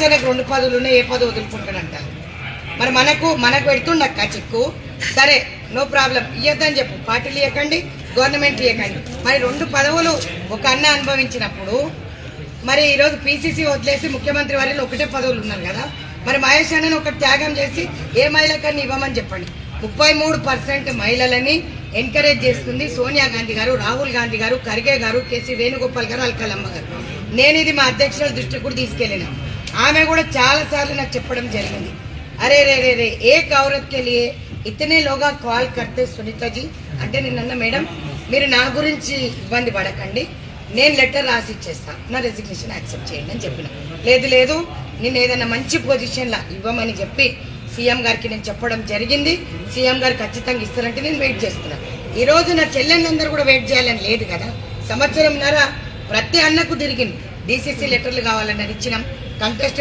అన్నకు 2 పదవులు ఉన్నాయి, ఏ పదవి వదులుకుంటాడంటారు. మరి మనకు పెడుతుండక్క చెక్కు, సరే నో ప్రాబ్లం, ఇవ్వద్దని చెప్పు. పార్టీలు ఇవ్వకండి, గవర్నమెంట్ ఇవ్వకండి. మరి 2 పదవులు ఒక అన్న అనుభవించినప్పుడు మరి ఈరోజు పీసీసీ వదిలేసి ముఖ్యమంత్రి వారిలో ఒకటే పదవులు ఉన్నారు కదా. మరి మహేష్ అన్నను ఒకటి త్యాగం చేసి ఏ మహిళకన్నా ఇవ్వమని చెప్పండి. 33% మహిళలని ఎంకరేజ్ చేస్తుంది సోనియా గాంధీ గారు, రాహుల్ గాంధీ గారు, ఖర్గే గారు, కేసీ వేణుగోపాల్ గారు, అల్కలమ్మ గారు. నేను ఇది మా అధ్యక్షుల దృష్టికి కూడా తీసుకెళ్ళిన. ఆమె కూడా చాలాసార్లు నాకు చెప్పడం జరిగింది, అరే రే రే రే ఏక్ औरत के लिए इतने लोग కాల్ करते సునీత జీ అంటే నిన్న మేడం మీరు నా గురించి ఇబ్బంది పడకండి, నేను లెటర్ రాసి ఇచ్చేస్తా, నా రెసిగ్నేషన్ యాక్సెప్ట్ చేయండి అని చెప్పిన. లేదు నేను ఏదైనా మంచి పొజిషన్లా ఇవ్వమని చెప్పి సీఎం గారికి నేను చెప్పడం జరిగింది. సీఎం గారు ఖచ్చితంగా ఇస్తారంటే నేను వెయిట్ చేస్తున్నాను. ఈరోజు నా చెల్లెళ్ళందరూ కూడా వెయిట్ చేయాలని లేదు కదా. సంవత్సరంన్నర ప్రతి అన్నకు తిరిగింది. డీసీసీ లెటర్లు కావాలన్నది ఇచ్చినాం, కంటెస్టెడ్